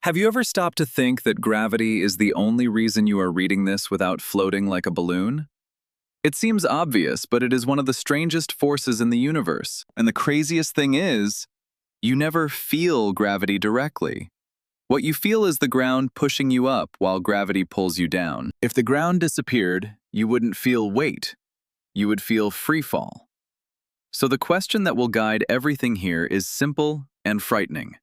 Have you ever stopped to think that gravity is the only reason you are reading this without floating like a balloon? It seems obvious, but it is one of the strangest forces in the universe. And the craziest thing is, you never feel gravity directly. What you feel is the ground pushing you up while gravity pulls you down. If the ground disappeared, you wouldn't feel weight. You would feel free fall. So the question that will guide everything here is simple and frightening.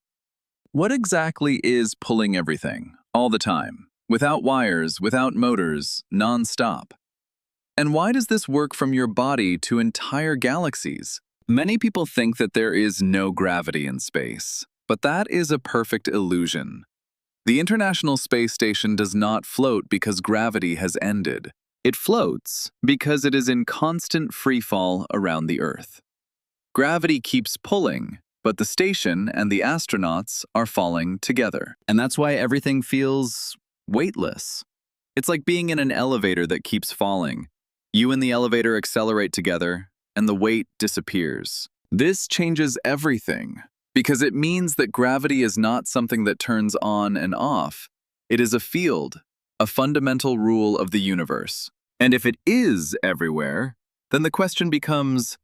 What exactly is pulling everything, all the time, without wires, without motors, non-stop? And why does this work from your body to entire galaxies? Many people think that there is no gravity in space, but that is a perfect illusion. The International Space Station does not float because gravity has ended. It floats because it is in constant freefall around the Earth. Gravity keeps pulling, but the station and the astronauts are falling together. And that's why everything feels weightless. It's like being in an elevator that keeps falling. You and the elevator accelerate together, and the weight disappears. This changes everything, because it means that gravity is not something that turns on and off. It is a field, a fundamental rule of the universe. And if it is everywhere, then the question becomes,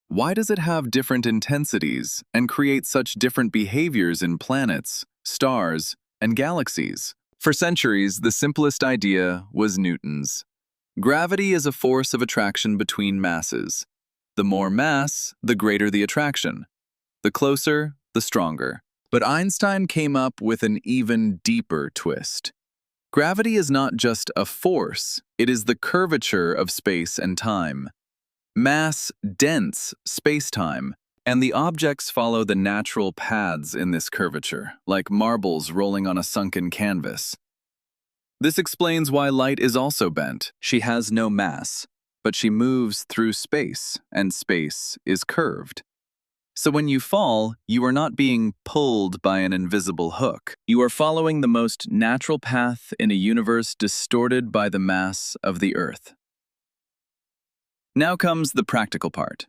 why does it have different intensities and create such different behaviors in planets, stars, and galaxies? For centuries, the simplest idea was Newton's. Gravity is a force of attraction between masses. The more mass, the greater the attraction. The closer, the stronger. But Einstein came up with an even deeper twist. Gravity is not just a force, it is the curvature of space and time. Mass dents space-time, and the objects follow the natural paths in this curvature, like marbles rolling on a sunken canvas. This explains why light is also bent. She has no mass, but she moves through space, and space is curved. So when you fall, you are not being pulled by an invisible hook. You are following the most natural path in a universe distorted by the mass of the Earth. Now comes the practical part.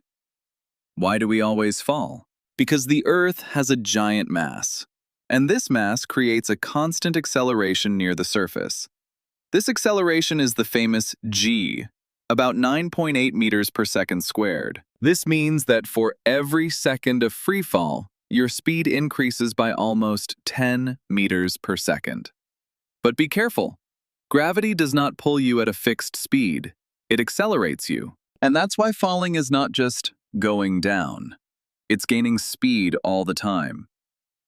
Why do we always fall? Because the Earth has a giant mass, and this mass creates a constant acceleration near the surface. This acceleration is the famous g, about 9.8 meters per second squared. This means that for every second of free fall, your speed increases by almost 10 meters per second. But be careful. Gravity does not pull you at a fixed speed. It accelerates you. And that's why falling is not just going down. It's gaining speed all the time.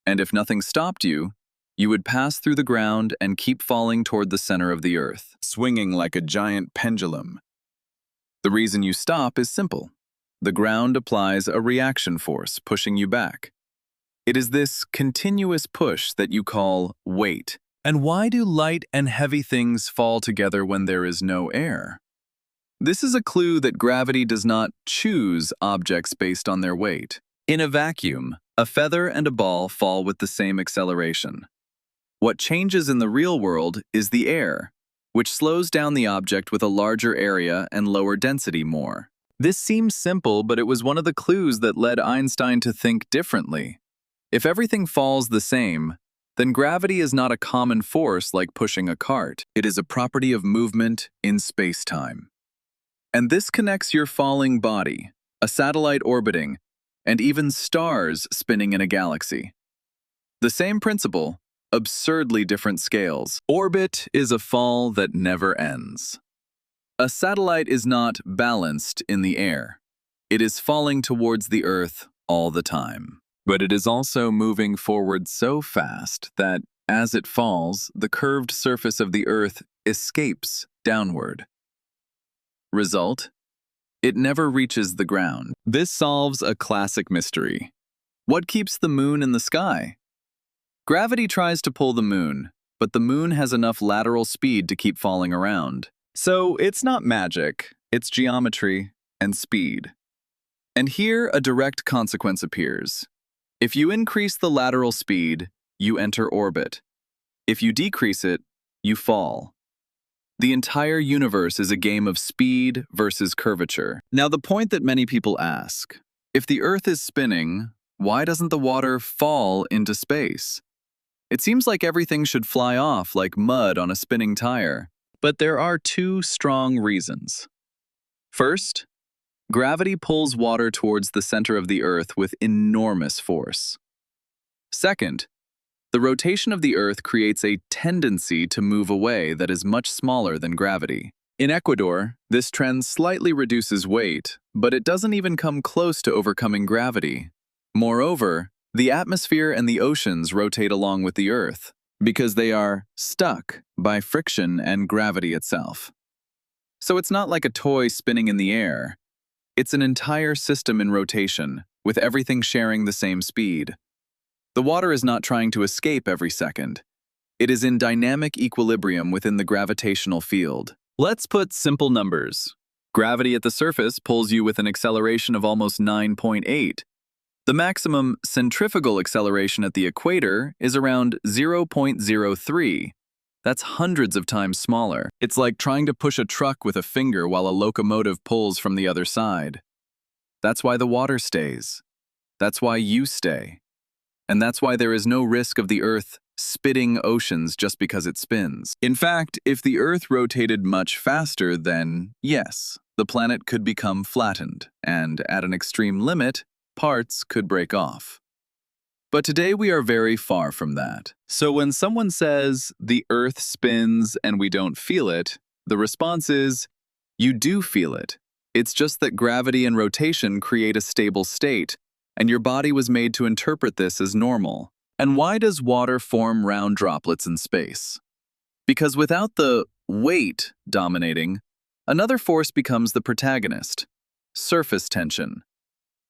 And if nothing stopped you, you would pass through the ground and keep falling toward the center of the Earth, swinging like a giant pendulum. The reason you stop is simple. The ground applies a reaction force, pushing you back. It is this continuous push that you call weight. And why do light and heavy things fall together when there is no air? This is a clue that gravity does not choose objects based on their weight. In a vacuum, a feather and a ball fall with the same acceleration. What changes in the real world is the air, which slows down the object with a larger area and lower density more. This seems simple, but it was one of the clues that led Einstein to think differently. If everything falls the same, then gravity is not a common force like pushing a cart. It is a property of movement in space-time. And this connects your falling body, a satellite orbiting, and even stars spinning in a galaxy. The same principle, absurdly different scales. Orbit is a fall that never ends. A satellite is not balanced in the air. It is falling towards the Earth all the time. But it is also moving forward so fast that, as it falls, the curved surface of the Earth escapes downward. Result? It never reaches the ground. This solves a classic mystery. What keeps the moon in the sky? Gravity tries to pull the moon, but the moon has enough lateral speed to keep falling around. So it's not magic, it's geometry and speed. And here a direct consequence appears. If you increase the lateral speed, you enter orbit. If you decrease it, you fall. The entire universe is a game of speed versus curvature. Now, the point that many people ask, if the Earth is spinning, why doesn't the water fall into space? It seems like everything should fly off like mud on a spinning tire. But there are two strong reasons. First, gravity pulls water towards the center of the Earth with enormous force. Second, the rotation of the Earth creates a tendency to move away that is much smaller than gravity. In Ecuador, this trend slightly reduces weight, but it doesn't even come close to overcoming gravity. Moreover, the atmosphere and the oceans rotate along with the Earth because they are stuck by friction and gravity itself. So it's not like a toy spinning in the air. It's an entire system in rotation, with everything sharing the same speed. The water is not trying to escape every second. It is in dynamic equilibrium within the gravitational field. Let's put simple numbers. Gravity at the surface pulls you with an acceleration of almost 9.8. The maximum centrifugal acceleration at the equator is around 0.03. That's hundreds of times smaller. It's like trying to push a truck with a finger while a locomotive pulls from the other side. That's why the water stays. That's why you stay. And that's why there is no risk of the Earth spitting oceans just because it spins. In fact, if the Earth rotated much faster, then yes, the planet could become flattened, and at an extreme limit, parts could break off. But today we are very far from that. So when someone says the Earth spins and we don't feel it, the response is, you do feel it. It's just that gravity and rotation create a stable state, and your body was made to interpret this as normal. And why does water form round droplets in space? Because without the weight dominating, another force becomes the protagonist: surface tension.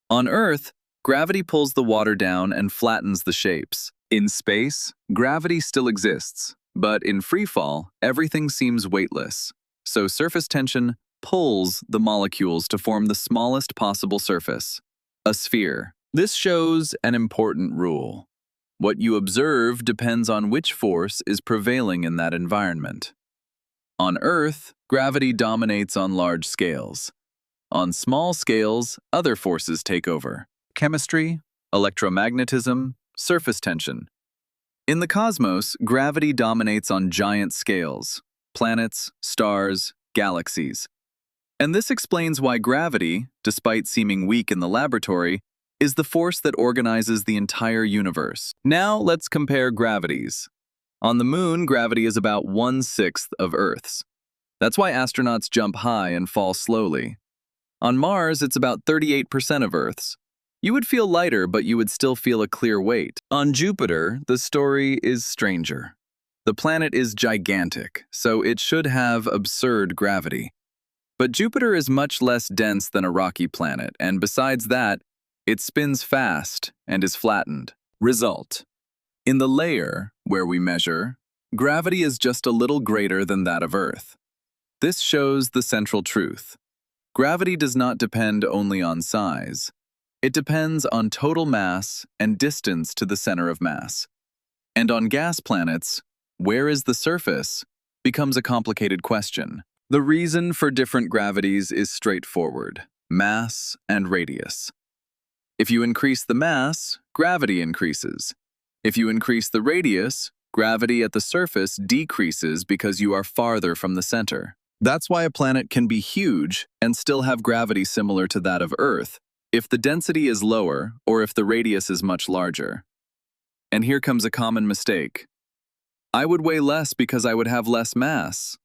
On Earth, gravity pulls the water down and flattens the shapes. In space, gravity still exists, but in freefall, everything seems weightless. So surface tension pulls the molecules to form the smallest possible surface, a sphere. This shows an important rule. What you observe depends on which force is prevailing in that environment. On Earth, gravity dominates on large scales. On small scales, other forces take over: chemistry, electromagnetism, surface tension. In the cosmos, gravity dominates on giant scales: planets, stars, galaxies. And this explains why gravity, despite seeming weak in the laboratory, is the force that organizes the entire universe. Now let's compare gravities. On the Moon, gravity is about 1/6 of Earth's. That's why astronauts jump high and fall slowly. On Mars, it's about 38% of Earth's. You would feel lighter, but you would still feel a clear weight. On Jupiter, the story is stranger. The planet is gigantic, so it should have absurd gravity. But Jupiter is much less dense than a rocky planet, and besides that, it spins fast and is flattened. Result: in the layer where we measure, gravity is just a little greater than that of Earth. This shows the central truth. Gravity does not depend only on size. It depends on total mass and distance to the center of mass. And on gas planets, where is the surface becomes a complicated question. The reason for different gravities is straightforward: mass and radius. If you increase the mass, gravity increases. If you increase the radius, gravity at the surface decreases because you are farther from the center. That's why a planet can be huge and still have gravity similar to that of Earth, if the density is lower or if the radius is much larger. And here comes a common mistake. I would weigh less because I would have less mass.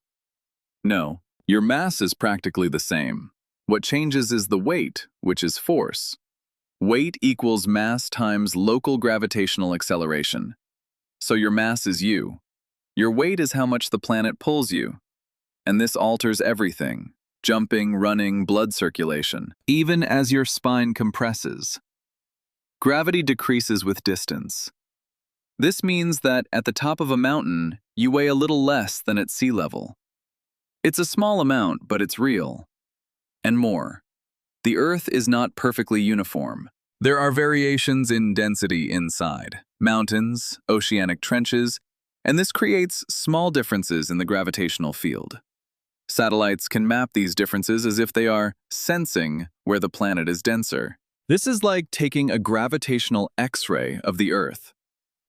No, your mass is practically the same. What changes is the weight, which is force. Weight equals mass times local gravitational acceleration. So your mass is you. Your weight is how much the planet pulls you. And this alters everything: jumping, running, blood circulation, even as your spine compresses. Gravity decreases with distance. This means that at the top of a mountain, you weigh a little less than at sea level. It's a small amount, but it's real. And more. The Earth is not perfectly uniform. There are variations in density inside, mountains, oceanic trenches, and this creates small differences in the gravitational field. Satellites can map these differences as if they are sensing where the planet is denser. This is like taking a gravitational X-ray of the Earth.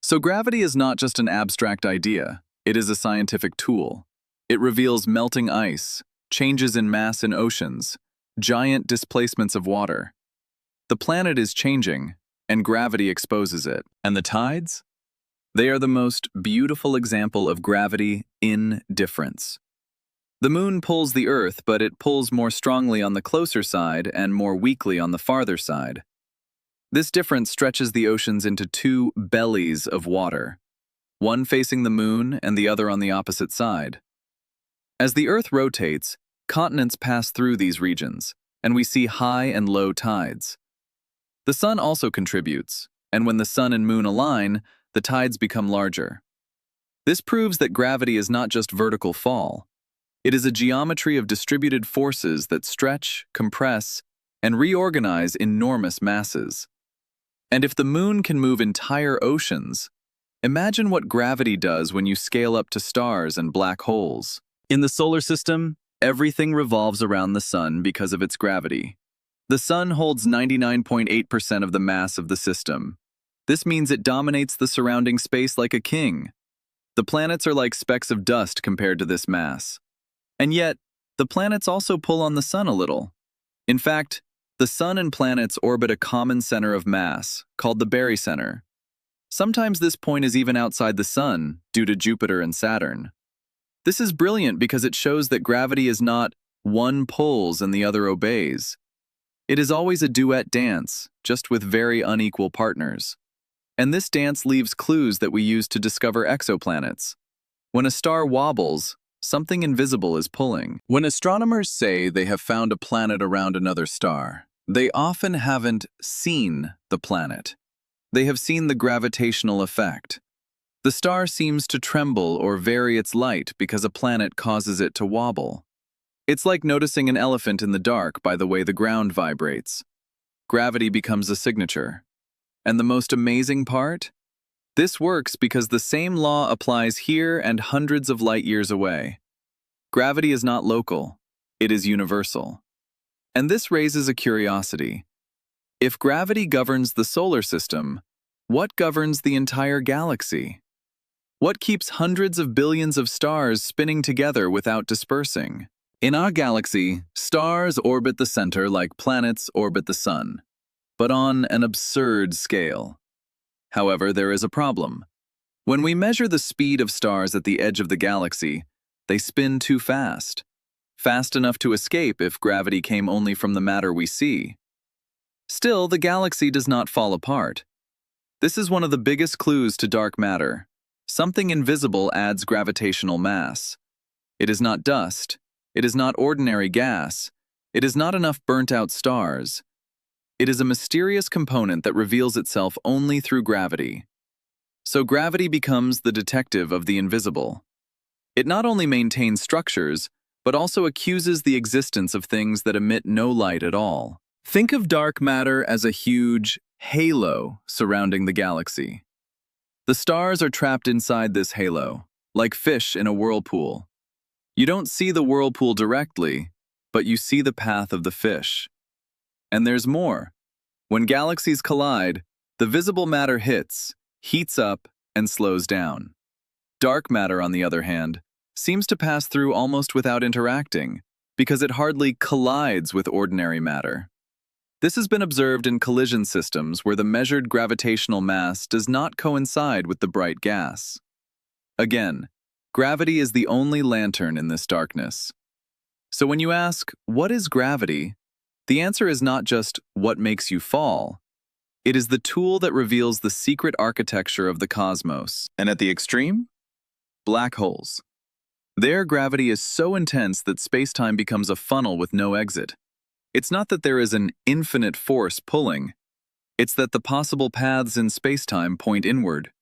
So gravity is not just an abstract idea, it is a scientific tool. It reveals melting ice, changes in mass in oceans, giant displacements of water. The planet is changing, and gravity exposes it. And the tides? They are the most beautiful example of gravity in difference. The moon pulls the Earth, but it pulls more strongly on the closer side and more weakly on the farther side. This difference stretches the oceans into two bellies of water, one facing the moon and the other on the opposite side. As the Earth rotates, continents pass through these regions, and we see high and low tides. The sun also contributes, and when the sun and moon align, the tides become larger. This proves that gravity is not just vertical fall. It is a geometry of distributed forces that stretch, compress, and reorganize enormous masses. And if the moon can move entire oceans, imagine what gravity does when you scale up to stars and black holes. In the solar system, everything revolves around the sun because of its gravity. The sun holds 99.8% of the mass of the system. This means it dominates the surrounding space like a king. The planets are like specks of dust compared to this mass. And yet, the planets also pull on the sun a little. In fact, the sun and planets orbit a common center of mass, called the barycenter. Sometimes this point is even outside the sun, due to Jupiter and Saturn. This is brilliant because it shows that gravity is not one pulls and the other obeys. It is always a duet dance, just with very unequal partners. And this dance leaves clues that we use to discover exoplanets. When a star wobbles, something invisible is pulling. When astronomers say they have found a planet around another star, they often haven't seen the planet. They have seen the gravitational effect. The star seems to tremble or vary its light because a planet causes it to wobble. It's like noticing an elephant in the dark by the way the ground vibrates. Gravity becomes a signature. And the most amazing part? This works because the same law applies here and hundreds of light years away. Gravity is not local, it is universal. And this raises a curiosity. If gravity governs the solar system, what governs the entire galaxy? What keeps hundreds of billions of stars spinning together without dispersing? In our galaxy, stars orbit the center like planets orbit the sun, but on an absurd scale. However, there is a problem. When we measure the speed of stars at the edge of the galaxy, they spin too fast. Fast enough to escape if gravity came only from the matter we see. Still, the galaxy does not fall apart. This is one of the biggest clues to dark matter. Something invisible adds gravitational mass. It is not dust. It is not ordinary gas. It is not enough burnt-out stars. It is a mysterious component that reveals itself only through gravity. So gravity becomes the detective of the invisible. It not only maintains structures, but also accuses the existence of things that emit no light at all. Think of dark matter as a huge halo surrounding the galaxy. The stars are trapped inside this halo, like fish in a whirlpool. You don't see the whirlpool directly, but you see the path of the fish. And there's more. When galaxies collide, the visible matter hits, heats up, and slows down. Dark matter, on the other hand, seems to pass through almost without interacting, because it hardly collides with ordinary matter. This has been observed in collision systems where the measured gravitational mass does not coincide with the bright gas. Again, gravity is the only lantern in this darkness. So when you ask, what is gravity? The answer is not just what makes you fall. It is the tool that reveals the secret architecture of the cosmos. And at the extreme? Black holes. Their gravity is so intense that space-time becomes a funnel with no exit. It's not that there is an infinite force pulling. It's that the possible paths in space-time point inward.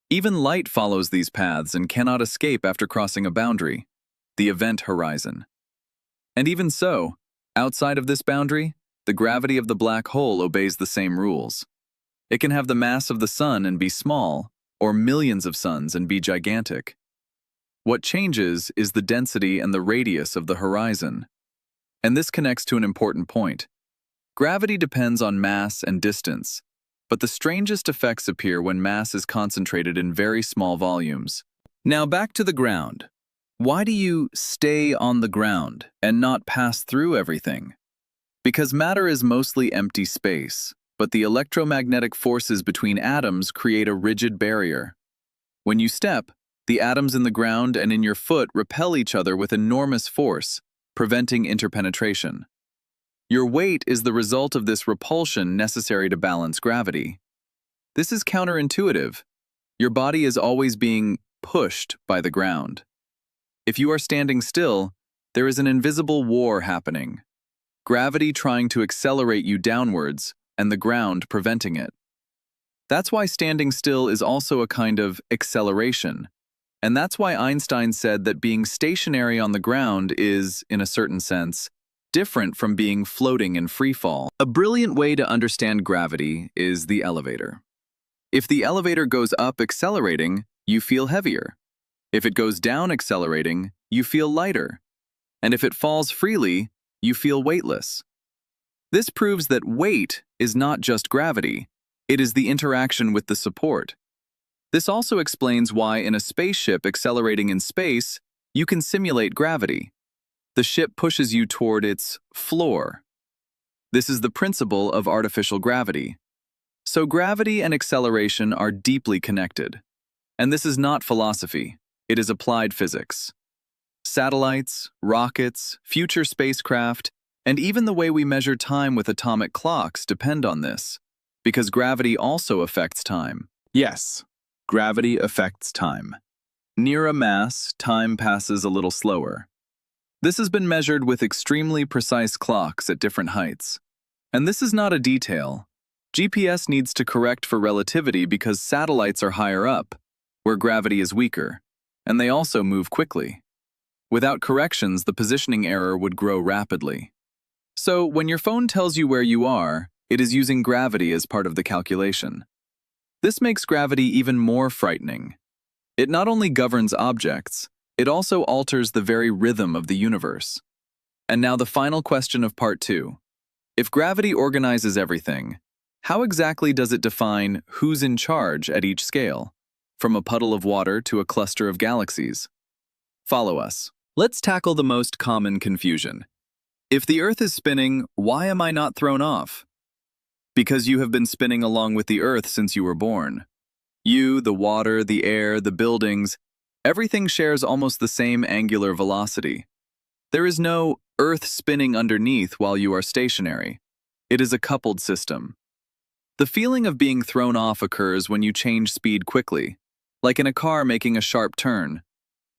Even light follows these paths and cannot escape after crossing a boundary, the event horizon. And even so, outside of this boundary, the gravity of the black hole obeys the same rules. It can have the mass of the sun and be small, or millions of suns and be gigantic. What changes is the density and the radius of the horizon. And this connects to an important point. Gravity depends on mass and distance, but the strangest effects appear when mass is concentrated in very small volumes. Now back to the ground. Why do you stay on the ground and not pass through everything? Because matter is mostly empty space, but the electromagnetic forces between atoms create a rigid barrier. When you step, the atoms in the ground and in your foot repel each other with enormous force, preventing interpenetration. Your weight is the result of this repulsion necessary to balance gravity. This is counterintuitive. Your body is always being pushed by the ground. If you are standing still, there is an invisible war happening. Gravity trying to accelerate you downwards, and the ground preventing it. That's why standing still is also a kind of acceleration. And that's why Einstein said that being stationary on the ground is, in a certain sense, different from being floating in freefall. A brilliant way to understand gravity is the elevator. If the elevator goes up accelerating, you feel heavier. If it goes down accelerating, you feel lighter. And if it falls freely, you feel weightless. This proves that weight is not just gravity, it is the interaction with the support. This also explains why in a spaceship accelerating in space, you can simulate gravity. The ship pushes you toward its floor. This is the principle of artificial gravity. So gravity and acceleration are deeply connected. And this is not philosophy, it is applied physics. Satellites, rockets, future spacecraft, and even the way we measure time with atomic clocks depend on this, because gravity also affects time. Yes, gravity affects time. Near a mass, time passes a little slower. This has been measured with extremely precise clocks at different heights. And this is not a detail. GPS needs to correct for relativity because satellites are higher up, where gravity is weaker, and they also move quickly. Without corrections, the positioning error would grow rapidly. So, when your phone tells you where you are, it is using gravity as part of the calculation. This makes gravity even more frightening. It not only governs objects, it also alters the very rhythm of the universe. And now the final question of part 2. If gravity organizes everything, how exactly does it define who's in charge at each scale, from a puddle of water to a cluster of galaxies? Follow us. Let's tackle the most common confusion. If the Earth is spinning, why am I not thrown off? Because you have been spinning along with the Earth since you were born. You, the water, the air, the buildings, everything shares almost the same angular velocity. There is no Earth spinning underneath while you are stationary. It is a coupled system. The feeling of being thrown off occurs when you change speed quickly, like in a car making a sharp turn.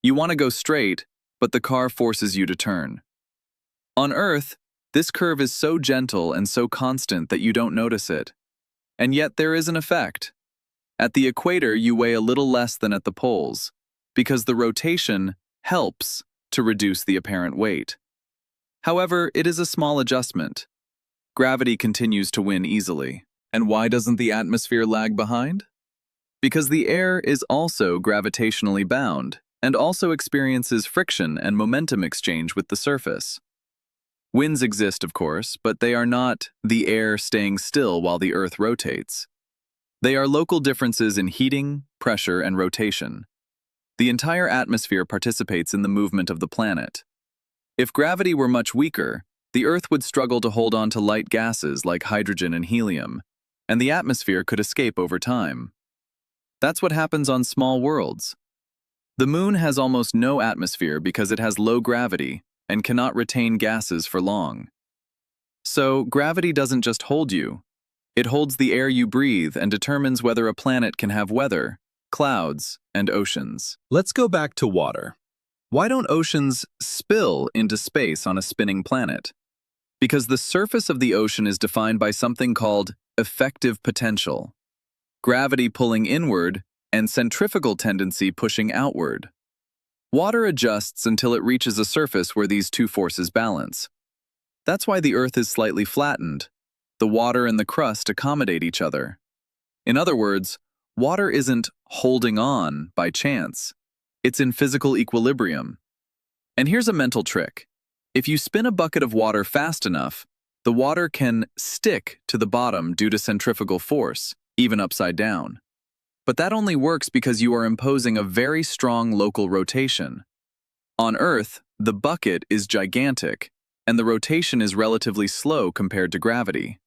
You want to go straight, but the car forces you to turn. On Earth, this curve is so gentle and so constant that you don't notice it. And yet there is an effect. At the equator, you weigh a little less than at the poles, because the rotation helps to reduce the apparent weight. However, it is a small adjustment. Gravity continues to win easily. And why doesn't the atmosphere lag behind? Because the air is also gravitationally bound, and also experiences friction and momentum exchange with the surface. Winds exist, of course, but they are not the air staying still while the Earth rotates. They are local differences in heating, pressure, and rotation. The entire atmosphere participates in the movement of the planet. If gravity were much weaker, the Earth would struggle to hold on to light gases like hydrogen and helium, and the atmosphere could escape over time. That's what happens on small worlds. The Moon has almost no atmosphere because it has low gravity and cannot retain gases for long. So, gravity doesn't just hold you. It holds the air you breathe and determines whether a planet can have weather, clouds, and oceans. Let's go back to water. Why don't oceans spill into space on a spinning planet? Because the surface of the ocean is defined by something called effective potential, gravity pulling inward and centrifugal tendency pushing outward. Water adjusts until it reaches a surface where these two forces balance. That's why the Earth is slightly flattened. The water and the crust accommodate each other. In other words, water isn't holding on by chance. It's in physical equilibrium. And here's a mental trick. If you spin a bucket of water fast enough, the water can stick to the bottom due to centrifugal force, even upside down. But that only works because you are imposing a very strong local rotation. On Earth, the bucket is gigantic, and the rotation is relatively slow compared to gravity.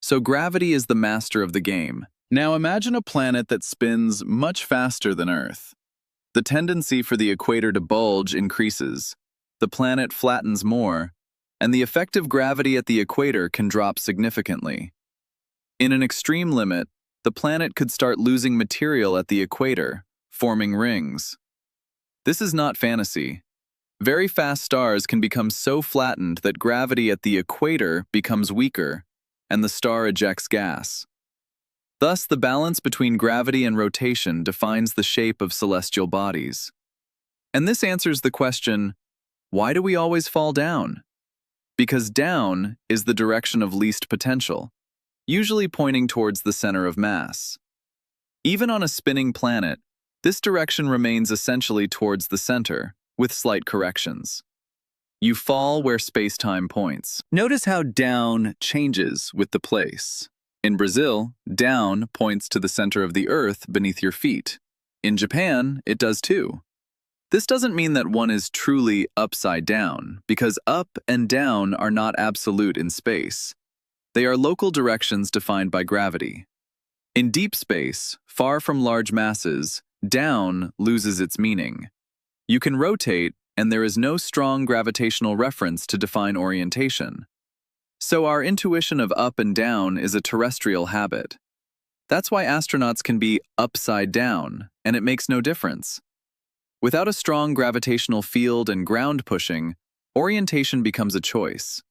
So gravity is the master of the game. Now imagine a planet that spins much faster than Earth. The tendency for the equator to bulge increases, the planet flattens more, and the effective gravity at the equator can drop significantly. In an extreme limit, the planet could start losing material at the equator, forming rings. This is not fantasy. Very fast stars can become so flattened that gravity at the equator becomes weaker, and the star ejects gas. Thus, the balance between gravity and rotation defines the shape of celestial bodies. And this answers the question, why do we always fall down? Because down is the direction of least potential, usually pointing towards the center of mass. Even on a spinning planet, this direction remains essentially towards the center, with slight corrections. You fall where space-time points. Notice how down changes with the place. In Brazil, down points to the center of the Earth beneath your feet. In Japan, it does too. This doesn't mean that one is truly upside down, because up and down are not absolute in space. They are local directions defined by gravity. In deep space, far from large masses, down loses its meaning. You can rotate, and there is no strong gravitational reference to define orientation. So our intuition of up and down is a terrestrial habit. That's why astronauts can be upside down, and it makes no difference. Without a strong gravitational field and ground pushing, orientation becomes a choice.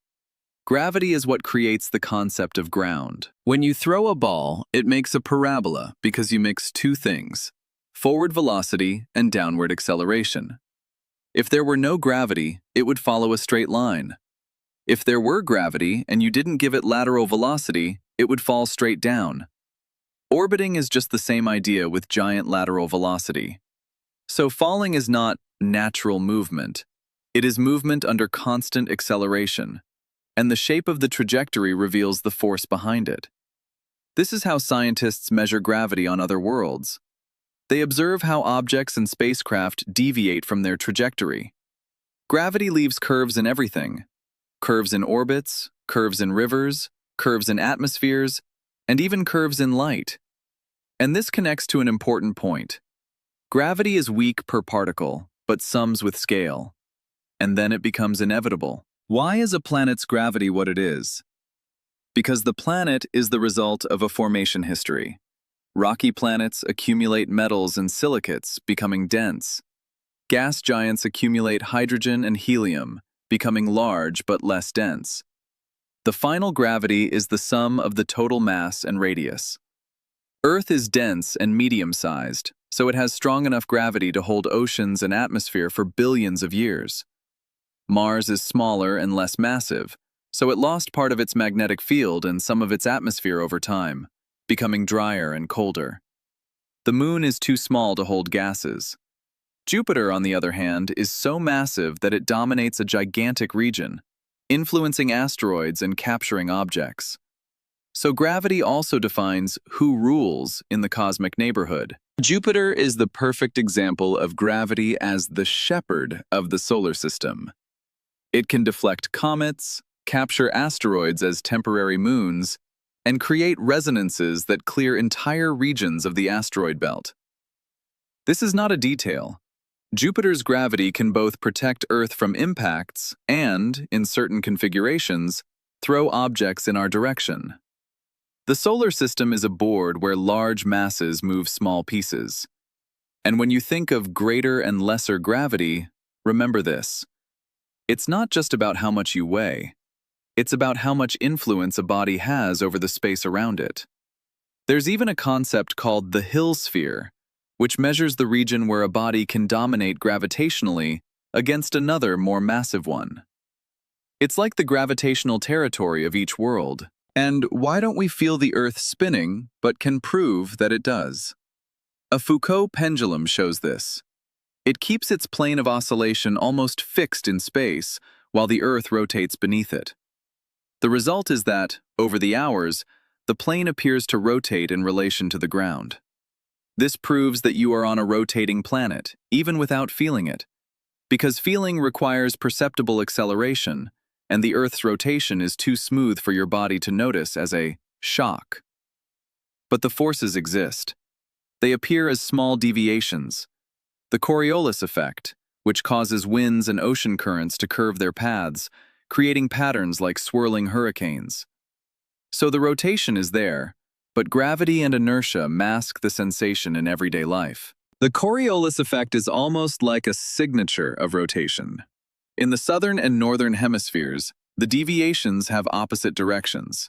Gravity is what creates the concept of ground. When you throw a ball, it makes a parabola because you mix two things: forward velocity and downward acceleration. If there were no gravity, it would follow a straight line. If there were gravity and you didn't give it lateral velocity, it would fall straight down. Orbiting is just the same idea with giant lateral velocity. So falling is not natural movement. It is movement under constant acceleration, and the shape of the trajectory reveals the force behind it. This is how scientists measure gravity on other worlds. They observe how objects and spacecraft deviate from their trajectory. Gravity leaves curves in everything. Curves in orbits, curves in rivers, curves in atmospheres, and even curves in light. And this connects to an important point. Gravity is weak per particle, but sums with scale. And then it becomes inevitable. Why is a planet's gravity what it is? Because the planet is the result of a formation history. Rocky planets accumulate metals and silicates, becoming dense. Gas giants accumulate hydrogen and helium, becoming large but less dense. The final gravity is the sum of the total mass and radius. Earth is dense and medium-sized, so it has strong enough gravity to hold oceans and atmosphere for billions of years. Mars is smaller and less massive, so it lost part of its magnetic field and some of its atmosphere over time, becoming drier and colder. The Moon is too small to hold gases. Jupiter, on the other hand, is so massive that it dominates a gigantic region, influencing asteroids and capturing objects. So gravity also defines who rules in the cosmic neighborhood. Jupiter is the perfect example of gravity as the shepherd of the solar system. It can deflect comets, capture asteroids as temporary moons, and create resonances that clear entire regions of the asteroid belt. This is not a detail. Jupiter's gravity can both protect Earth from impacts and, in certain configurations, throw objects in our direction. The solar system is a board where large masses move small pieces. And when you think of greater and lesser gravity, remember this. It's not just about how much you weigh. It's about how much influence a body has over the space around it. There's even a concept called the Hill sphere, which measures the region where a body can dominate gravitationally against another more massive one. It's like the gravitational territory of each world. And why don't we feel the Earth spinning, but can prove that it does? A Foucault pendulum shows this. It keeps its plane of oscillation almost fixed in space, while the Earth rotates beneath it. The result is that, over the hours, the plane appears to rotate in relation to the ground. This proves that you are on a rotating planet, even without feeling it, because feeling requires perceptible acceleration, and the Earth's rotation is too smooth for your body to notice as a shock. But the forces exist. They appear as small deviations. The Coriolis effect, which causes winds and ocean currents to curve their paths, creating patterns like swirling hurricanes. So the rotation is there, but gravity and inertia mask the sensation in everyday life. The Coriolis effect is almost like a signature of rotation. In the southern and northern hemispheres, the deviations have opposite directions.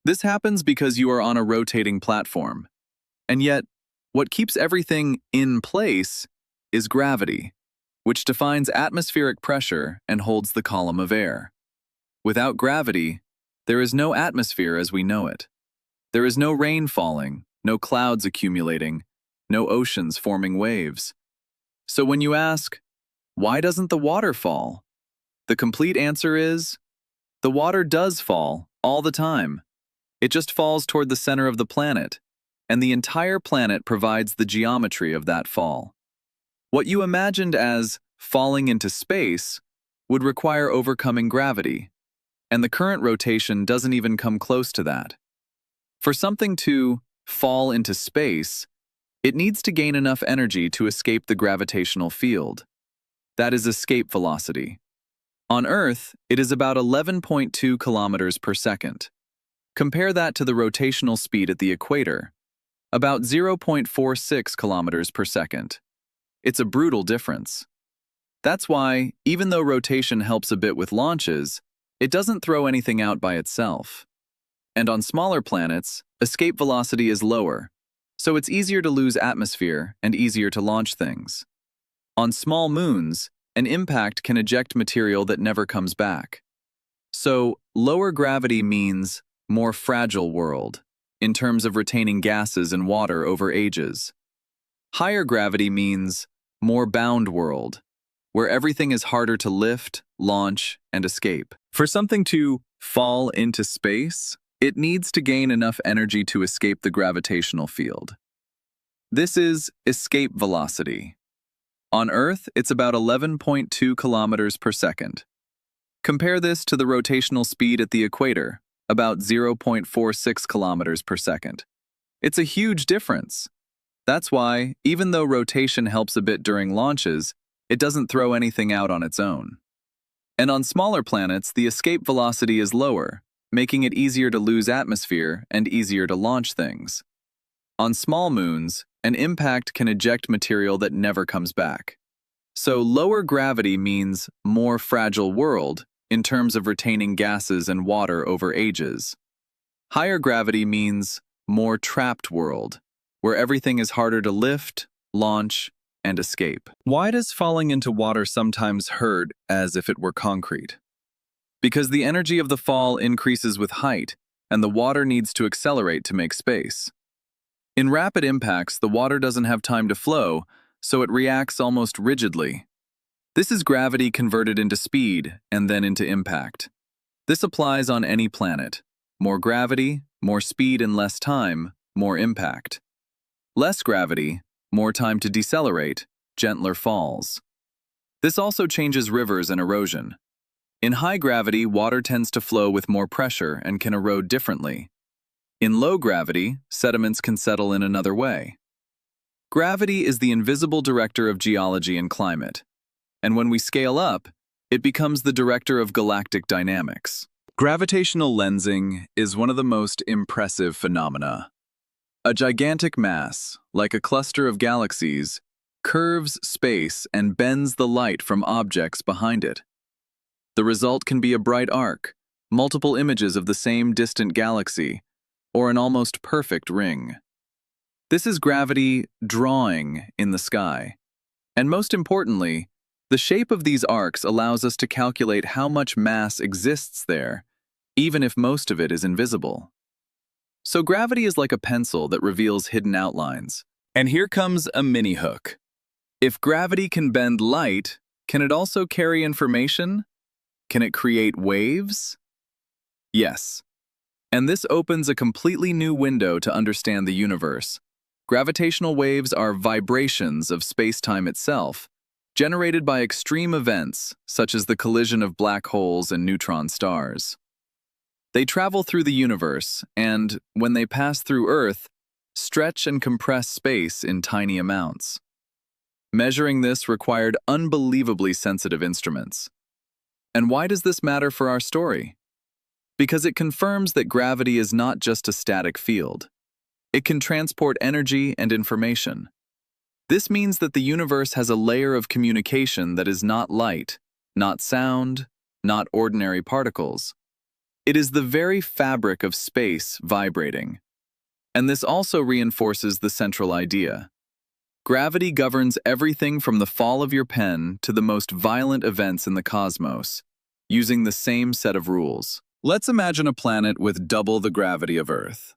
This happens because you are on a rotating platform. And yet, what keeps everything in place is gravity, which defines atmospheric pressure and holds the column of air. Without gravity, there is no atmosphere as we know it. There is no rain falling, no clouds accumulating, no oceans forming waves. So when you ask, why doesn't the water fall? The complete answer is, the water does fall all the time. It just falls toward the center of the planet, and the entire planet provides the geometry of that fall. What you imagined as falling into space would require overcoming gravity, and the current rotation doesn't even come close to that. For something to fall into space, it needs to gain enough energy to escape the gravitational field. That is escape velocity. On Earth, it is about 11.2 kilometers per second. Compare that to the rotational speed at the equator, about 0.46 kilometers per second. It's a brutal difference. That's why, even though rotation helps a bit with launches, it doesn't throw anything out by itself. And on smaller planets, escape velocity is lower, so it's easier to lose atmosphere and easier to launch things. On small moons, an impact can eject material that never comes back. So, lower gravity means more fragile world, in terms of retaining gases and water over ages. Higher gravity means more bound world, where everything is harder to lift, launch, and escape. For something to fall into space, it needs to gain enough energy to escape the gravitational field. This is escape velocity. On Earth, it's about 11.2 kilometers per second. Compare this to the rotational speed at the equator, about 0.46 kilometers per second. It's a huge difference. That's why, even though rotation helps a bit during launches, it doesn't throw anything out on its own. And on smaller planets, the escape velocity is lower, making it easier to lose atmosphere and easier to launch things. On small moons, an impact can eject material that never comes back. So lower gravity means more fragile world in terms of retaining gases and water over ages. Higher gravity means more trapped world, where everything is harder to lift, launch, and escape. Why does falling into water sometimes hurt as if it were concrete? Because the energy of the fall increases with height, and the water needs to accelerate to make space. In rapid impacts, the water doesn't have time to flow, so it reacts almost rigidly. This is gravity converted into speed and then into impact. This applies on any planet. More gravity, more speed in less time, more impact. Less gravity, more time to decelerate, gentler falls. This also changes rivers and erosion. In high gravity, water tends to flow with more pressure and can erode differently. In low gravity, sediments can settle in another way. Gravity is the invisible director of geology and climate, and when we scale up, it becomes the director of galactic dynamics. Gravitational lensing is one of the most impressive phenomena. A gigantic mass, like a cluster of galaxies, curves space and bends the light from objects behind it. The result can be a bright arc, multiple images of the same distant galaxy, or an almost perfect ring. This is gravity drawing in the sky. And most importantly, the shape of these arcs allows us to calculate how much mass exists there, even if most of it is invisible. So gravity is like a pencil that reveals hidden outlines. And here comes a mini hook. If gravity can bend light, can it also carry information? Can it create waves? Yes. And this opens a completely new window to understand the universe. Gravitational waves are vibrations of space-time itself, generated by extreme events such as the collision of black holes and neutron stars. They travel through the universe and, when they pass through Earth, stretch and compress space in tiny amounts. Measuring this required unbelievably sensitive instruments. And why does this matter for our story? Because it confirms that gravity is not just a static field. It can transport energy and information. This means that the universe has a layer of communication that is not light, not sound, not ordinary particles. It is the very fabric of space vibrating. And this also reinforces the central idea. Gravity governs everything from the fall of your pen to the most violent events in the cosmos, using the same set of rules. Let's imagine a planet with double the gravity of Earth.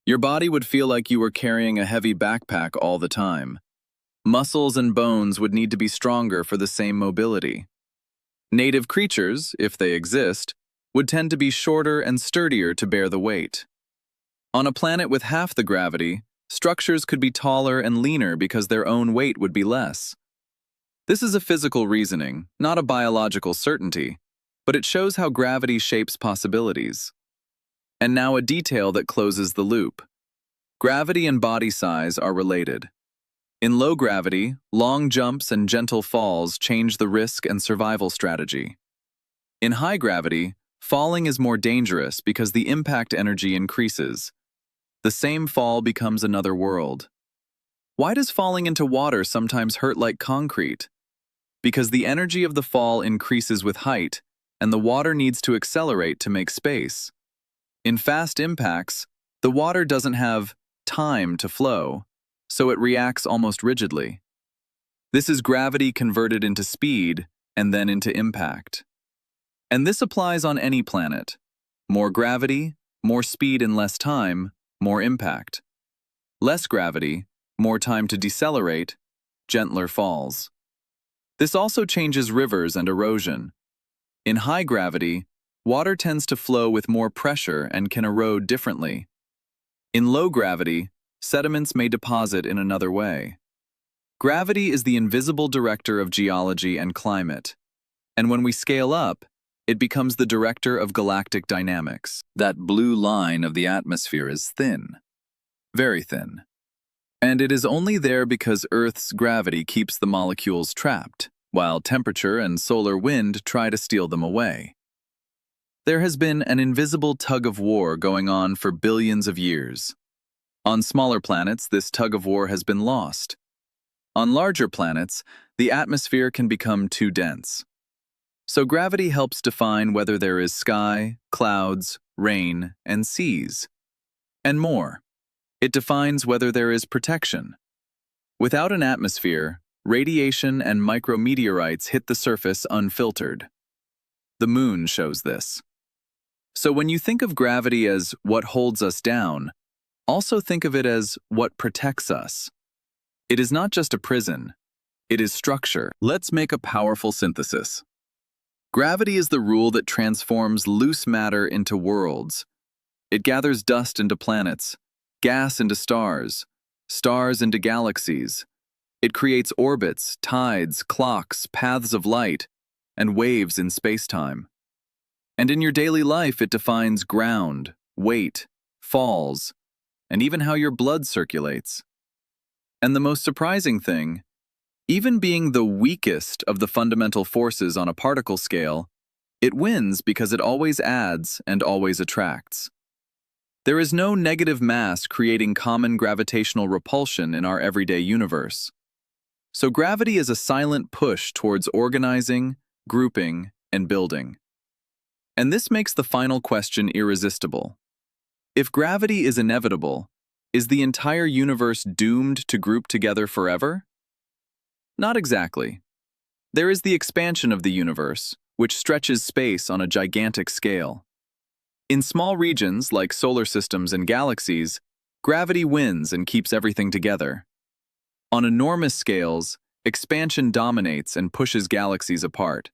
Your body would feel like you were carrying a heavy backpack all the time. Muscles and bones would need to be stronger for the same mobility. Native creatures, if they exist, would tend to be shorter and sturdier to bear the weight. On a planet with half the gravity, structures could be taller and leaner because their own weight would be less. This is a physical reasoning, not a biological certainty, but it shows how gravity shapes possibilities. And now a detail that closes the loop. Gravity and body size are related. In low gravity, long jumps and gentle falls change the risk and survival strategy. In high gravity, falling is more dangerous because the impact energy increases. The same fall becomes another world. Why does falling into water sometimes hurt like concrete? Because the energy of the fall increases with height, and the water needs to accelerate to make space. In fast impacts, the water doesn't have time to flow, so it reacts almost rigidly. This is gravity converted into speed and then into impact. And this applies on any planet. More gravity, more speed in less time, more impact. Less gravity, more time to decelerate, gentler falls. This also changes rivers and erosion. In high gravity, water tends to flow with more pressure and can erode differently. In low gravity, sediments may deposit in another way. Gravity is the invisible director of geology and climate. And when we scale up, it becomes the director of galactic dynamics. That blue line of the atmosphere is thin. Very thin. And it is only there because Earth's gravity keeps the molecules trapped, while temperature and solar wind try to steal them away. There has been an invisible tug-of-war going on for billions of years. On smaller planets, this tug-of-war has been lost. On larger planets, the atmosphere can become too dense. So gravity helps define whether there is sky, clouds, rain, and seas. And more. It defines whether there is protection. Without an atmosphere, radiation and micrometeorites hit the surface unfiltered. The moon shows this. So when you think of gravity as what holds us down, also think of it as what protects us. It is not just a prison. It is structure. Let's make a powerful synthesis. Gravity is the rule that transforms loose matter into worlds. It gathers dust into planets, gas into stars, stars into galaxies. It creates orbits, tides, clocks, paths of light, and waves in space-time. And in your daily life, it defines ground, weight, falls, and even how your blood circulates. And the most surprising thing, even being the weakest of the fundamental forces on a particle scale, it wins because it always adds and always attracts. There is no negative mass creating common gravitational repulsion in our everyday universe. So gravity is a silent push towards organizing, grouping, and building. And this makes the final question irresistible. If gravity is inevitable, is the entire universe doomed to group together forever? Not exactly. There is the expansion of the universe, which stretches space on a gigantic scale. In small regions like solar systems and galaxies, gravity wins and keeps everything together. On enormous scales, expansion dominates and pushes galaxies apart.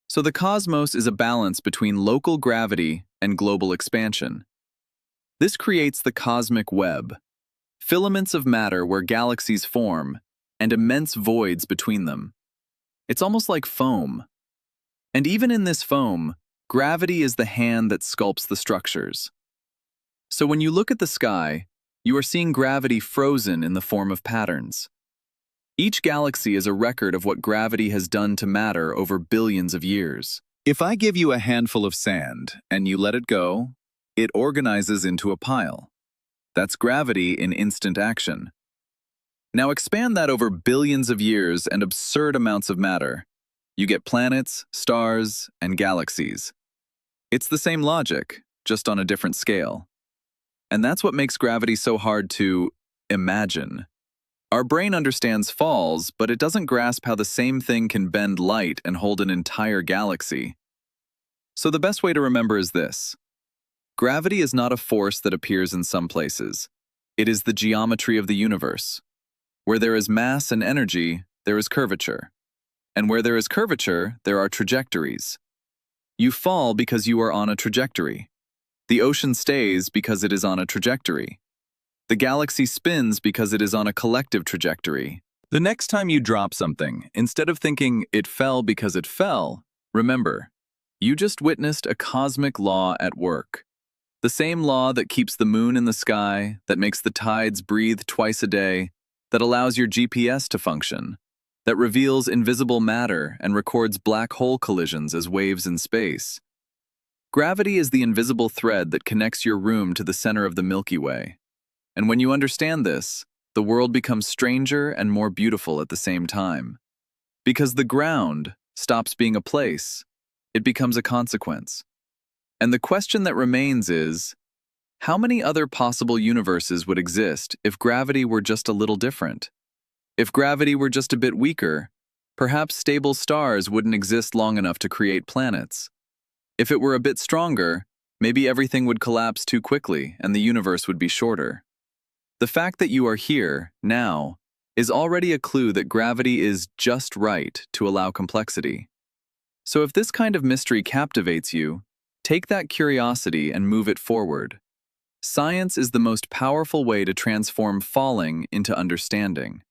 So the cosmos is a balance between local gravity and global expansion. This creates the cosmic web, filaments of matter where galaxies form, and immense voids between them. It's almost like foam. And even in this foam, gravity is the hand that sculpts the structures. So when you look at the sky, you are seeing gravity frozen in the form of patterns. Each galaxy is a record of what gravity has done to matter over billions of years. If I give you a handful of sand and you let it go, it organizes into a pile. That's gravity in instant action. Now expand that over billions of years and absurd amounts of matter. You get planets, stars, and galaxies. It's the same logic, just on a different scale. And that's what makes gravity so hard to imagine. Our brain understands falls, but it doesn't grasp how the same thing can bend light and hold an entire galaxy. So the best way to remember is this. Gravity is not a force that appears in some places. It is the geometry of the universe. Where there is mass and energy, there is curvature. And where there is curvature, there are trajectories. You fall because you are on a trajectory. The ocean stays because it is on a trajectory. The galaxy spins because it is on a collective trajectory. The next time you drop something, instead of thinking it fell because it fell, remember, you just witnessed a cosmic law at work. The same law that keeps the moon in the sky, that makes the tides breathe twice a day, that allows your GPS to function, that reveals invisible matter and records black hole collisions as waves in space. Gravity is the invisible thread that connects your room to the center of the Milky Way. And when you understand this, the world becomes stranger and more beautiful at the same time. Because the ground stops being a place, it becomes a consequence. And the question that remains is, how many other possible universes would exist if gravity were just a little different? If gravity were just a bit weaker, perhaps stable stars wouldn't exist long enough to create planets. If it were a bit stronger, maybe everything would collapse too quickly and the universe would be shorter. The fact that you are here, now, is already a clue that gravity is just right to allow complexity. So if this kind of mystery captivates you, take that curiosity and move it forward. Science is the most powerful way to transform falling into understanding.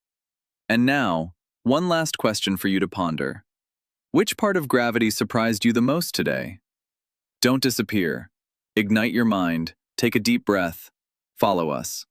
And now, one last question for you to ponder. Which part of gravity surprised you the most today? Don't disappear. Ignite your mind, take a deep breath, follow us.